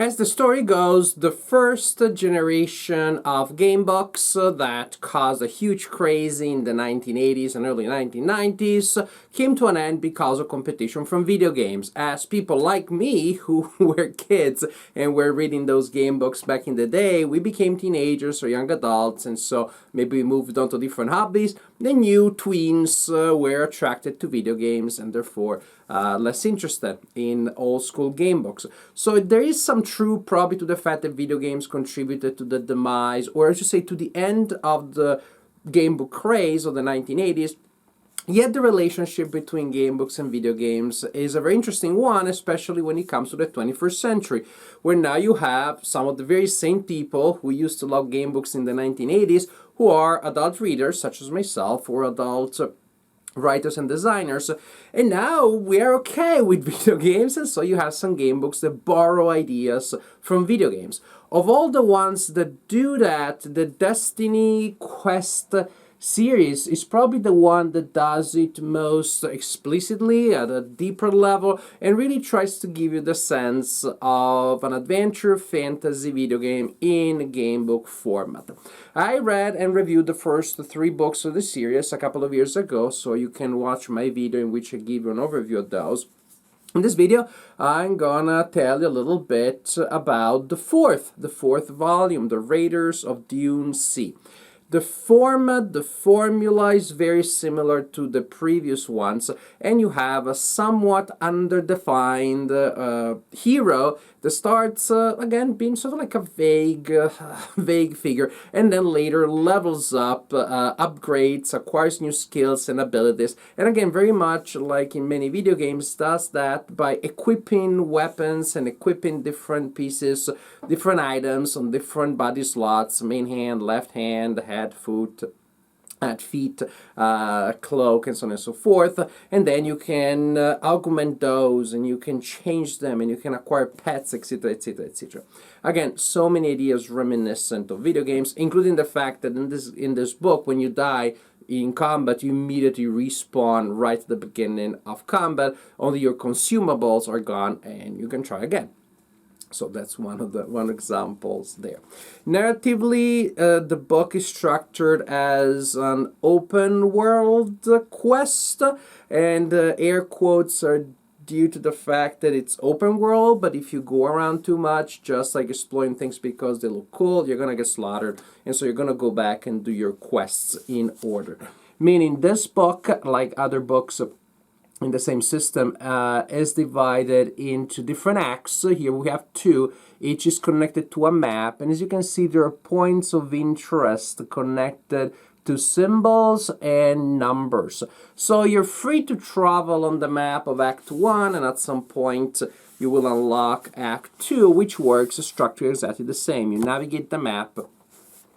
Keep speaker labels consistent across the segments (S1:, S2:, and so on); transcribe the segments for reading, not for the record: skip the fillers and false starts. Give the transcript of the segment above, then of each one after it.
S1: As the story goes, the first generation of game books that caused a huge craze in the 1980s and early 1990s came to an end because of competition from video games, as people like me, who were kids and were reading those game books back in the day, we became teenagers or young adults, and so maybe we moved on to different hobbies. The new tweens were attracted to video games and therefore less interested in old school game books. So there is some truth probably to the fact that video games contributed to the demise, or I should say to the end of the game book craze of the 1980s. Yet the relationship between game books and video games is a very interesting one, especially when it comes to the 21st century, where now you have some of the very same people who used to love game books in the 1980s who are adult readers, such as myself, or adult writers and designers, and now we're okay with video games, and so you have some game books that borrow ideas from video games. Of all the ones that do that, the DestinyQuest series is probably the one that does it most explicitly at a deeper level and really tries to give you the sense of an adventure fantasy video game in game book format. I read and reviewed the first 3 books of the series a couple of years ago, so you can watch my video in which I give you an overview of those. In this video, I'm gonna tell you a little bit about the fourth volume, The Raiders of Dune Sea. The format, the formula is very similar to the previous ones, and you have a somewhat underdefined hero that starts, again, being sort of like a vague figure, and then later levels up, upgrades, acquires new skills and abilities, and again, very much like in many video games, does that by equipping weapons and equipping different pieces, different items on different body slots, main hand, left hand, head, foot, feet, cloak, and so on and so forth, and then you can augment those, and you can change them, and you can acquire pets, etc., etc., etc. Again, so many ideas reminiscent of video games, including the fact that in this book, when you die in combat, you immediately respawn right at the beginning of combat. Only your consumables are gone, and you can try again. So that's one examples there. Narratively, the book is structured as an open world quest, and air quotes are due to the fact that it's open world, but if you go around too much, just like exploring things because they look cool, you're gonna get slaughtered, and so you're gonna go back and do your quests in order. Meaning this book, like other books in the same system, is divided into different acts. So here we have 2, each is connected to a map, and as you can see, there are points of interest connected to symbols and numbers. So you're free to travel on the map of Act 1, and at some point you will unlock Act 2, which works structurally exactly the same. You navigate the map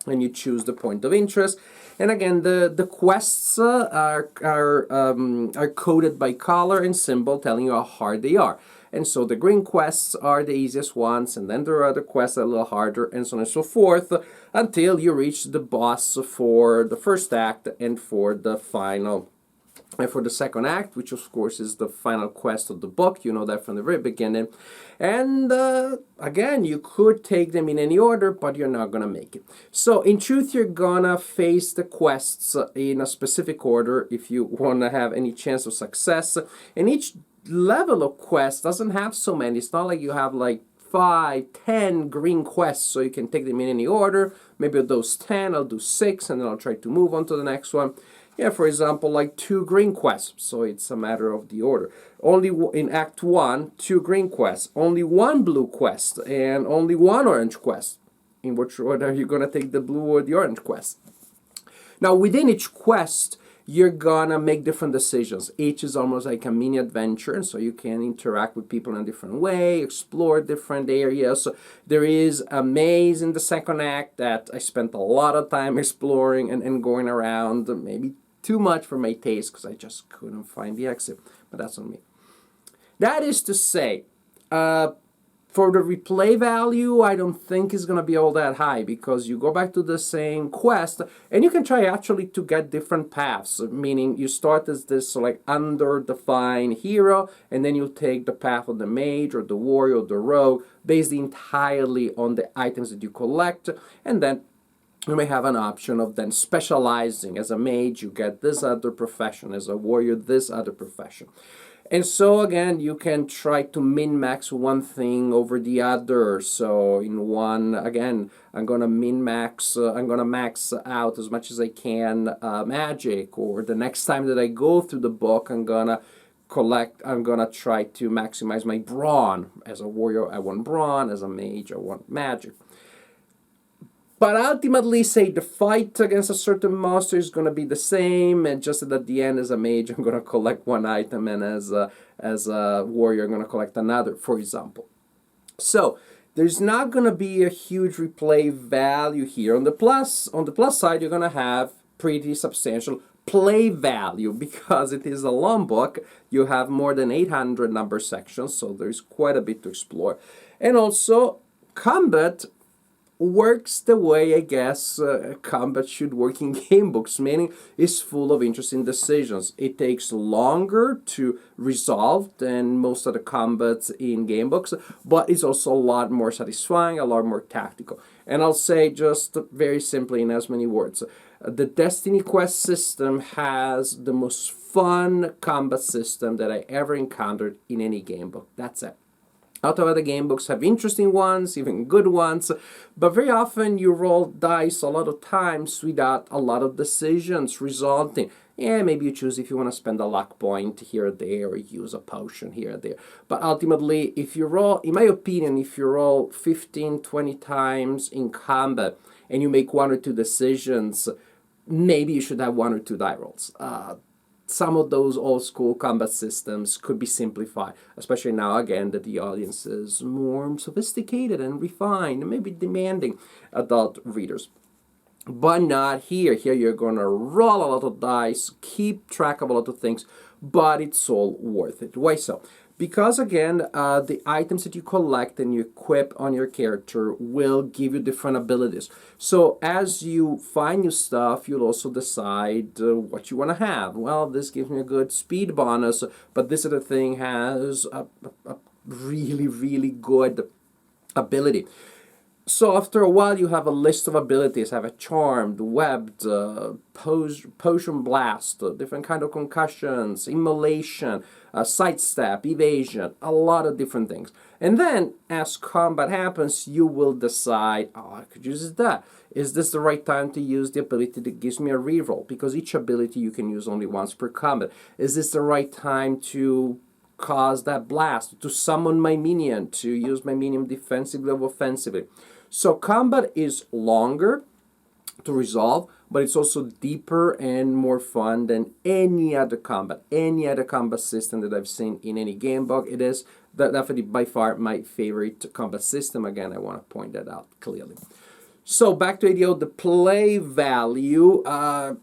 S1: and you choose the point of interest. And again, the quests are coded by color and symbol, telling you how hard they are. And so the green quests are the easiest ones, and then there are other quests that are a little harder, and so on and so forth, until you reach the boss for the first act and for the final. And for the second act, which of course is the final quest of the book, you know that from the very beginning. And again, you could take them in any order, but you're not gonna make it. So in truth, you're gonna face the quests in a specific order if you wanna have any chance of success. And each level of quest doesn't have so many. It's not like you have like 5, 10 green quests, so you can take them in any order. Maybe of those 10, I'll do 6, and then I'll try to move on to the next one. Yeah, for example, like 2 green quests, so it's a matter of the order. Only in Act 1, 2 green quests, only 1 blue quest, and only 1 orange quest. In which order are you going to take the blue or the orange quest? Now, within each quest, you're gonna make different decisions. Each is almost like a mini adventure, so you can interact with people in a different way, explore different areas. So there is a maze in the second act that I spent a lot of time exploring and going around, maybe too much for my taste because I just couldn't find the exit, but that's on me. That is to say, For the replay value, I don't think it's going to be all that high because you go back to the same quest and you can try actually to get different paths, meaning you start as this like underdefined hero and then you take the path of the mage or the warrior or the rogue based entirely on the items that you collect, and then you may have an option of then specializing. As a mage, you get this other profession. As a warrior, this other profession. And so again, you can try to min-max one thing over the other. So in one, again, I'm gonna min-max, I'm gonna max out as much as I can magic, or the next time that I go through the book, I'm gonna try to maximize my brawn. As a warrior, I want brawn. As a mage, I want magic. But ultimately, say the fight against a certain monster is going to be the same, and just at the end, as a mage, I'm going to collect one item, and as a warrior, I'm going to collect another, for example. So there's not going to be a huge replay value here. On the plus side, you're going to have pretty substantial play value because it is a long book. You have more than 800 number sections, so there's quite a bit to explore, and also combat works the way I guess combat should work in game books, meaning it's full of interesting decisions. It takes longer to resolve than most of the combats in game books, but it's also a lot more satisfying, a lot more tactical. And I'll say just very simply in as many words, the DestinyQuest system has the most fun combat system that I ever encountered in any game book. That's it. A lot of other game books have interesting ones, even good ones, but very often you roll dice a lot of times without a lot of decisions resulting. Yeah, maybe you choose if you want to spend a luck point here or there, or use a potion here or there. But ultimately, if you roll, in my opinion, if you roll 15, 20 times in combat and you make one or two decisions, maybe you should have one or two die rolls. Some of those old school combat systems could be simplified, especially now again that the audience is more sophisticated and refined and maybe demanding adult readers. But not here. Here you're going to roll a lot of dice, keep track of a lot of things, but it's all worth it. Why so? Because again, the items that you collect and you equip on your character will give you different abilities. So as you find new stuff, you'll also decide what you want to have. Well, this gives me a good speed bonus, but this other thing has a really, really good ability. So after a while, you have a list of abilities. Have a charmed, webbed, potion blast, different kind of concussions, immolation, sidestep, evasion, a lot of different things. And then, as combat happens, you will decide, oh, I could use that. Is this the right time to use the ability that gives me a reroll? Because each ability you can use only once per combat. Is this the right time to cause that blast, to summon my minion, to use my minion defensively or offensively? So combat is longer to resolve, but it's also deeper and more fun than any other combat system that I've seen in any game book. It is definitely by far my favorite combat system. Again, I want to point that out clearly. So back to the idea of the play value.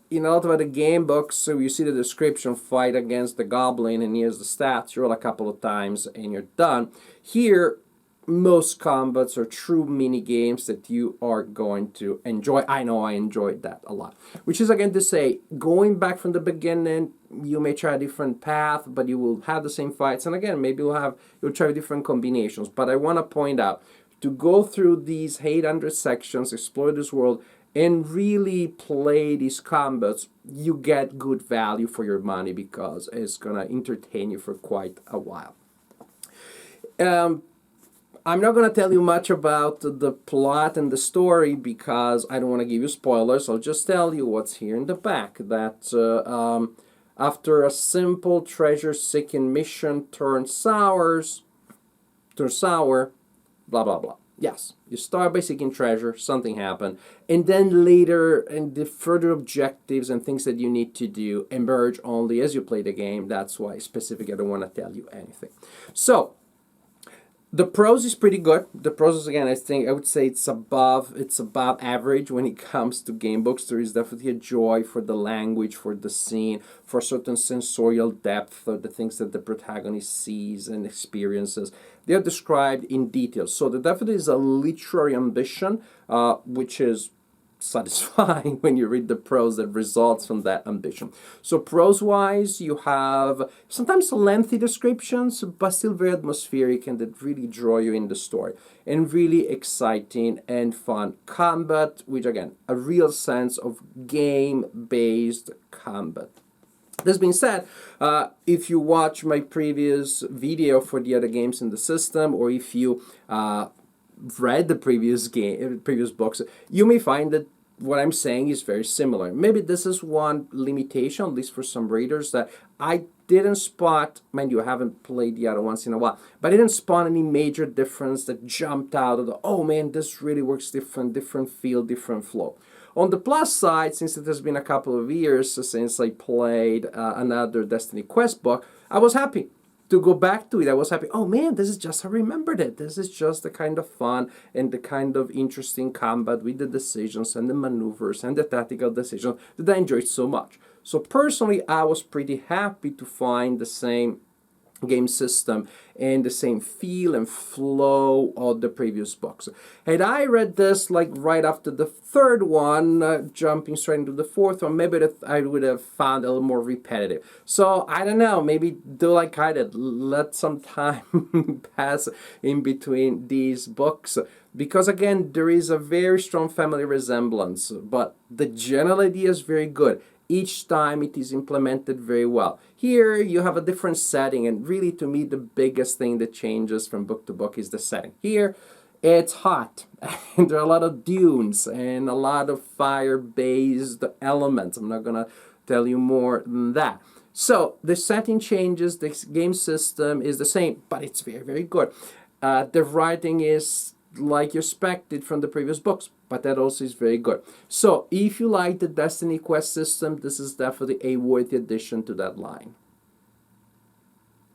S1: In a lot of other game books, so you see the description, fight against the goblin, and here's the stats. You roll a couple of times and you're done. Here, most combats are true mini games that you are going to enjoy. I know I enjoyed that a lot. Which is again to say, going back from the beginning, you may try a different path, but you will have the same fights. And again, maybe you'll try different combinations. But I want to point out, to go through these 800 sections, explore this world, and really play these combats, you get good value for your money because it's going to entertain you for quite a while. I'm not going to tell you much about the plot and the story because I don't want to give you spoilers. I'll just tell you what's here in the back. That after a simple treasure-seeking mission turns sour, blah, blah, blah. Yes, you start by seeking treasure, something happened, and then later, and the further objectives and things that you need to do emerge only as you play the game. That's why specifically I don't want to tell you anything. So, the prose is pretty good. The prose is, again, I would say it's above average when it comes to game books. There is definitely a joy for the language, for the scene, for certain sensorial depth, for the things that the protagonist sees and experiences. they are described in detail. So there definitely is a literary ambition, which is satisfying when you read the prose that results from that ambition. So prose-wise, you have sometimes lengthy descriptions, but still very atmospheric and that really draw you in the story. And really exciting and fun combat, which again, a real sense of game-based combat. This being said, if you watch my previous video for the other games in the system, or if you read the previous books, you may find that what I'm saying is very similar. Maybe this is one limitation, at least for some readers, that I didn't spot. Mind you, I haven't played the other ones in a while, but I didn't spot any major difference that jumped out of the, oh man, this really works different feel, different flow. On the plus side, since it has been a couple of years since I played another DestinyQuest book, I was happy to go back to it. I was happy, oh man, this is just how I remembered it. This is just the kind of fun and the kind of interesting combat with the decisions and the maneuvers and the tactical decisions that I enjoyed so much. So personally, I was pretty happy to find the same game system and the same feel and flow of the previous books. Had I read this like right after the third one, jumping straight into the fourth one, maybe I would have found a little more repetitive. So I don't know, maybe do like I did, let some time pass in between these books, because again, there is a very strong family resemblance, but the general idea is very good. Each time it is implemented very well. Here you have a different setting, and really to me the biggest thing that changes from book to book is the setting. Here it's hot and there are a lot of dunes and a lot of fire-based elements. I'm not gonna tell you more than that. So the setting changes, the game system is the same, but it's very good. The writing is like you expected from the previous books, but that also is very good. So if you like the DestinyQuest system, this is definitely a worthy addition to that line.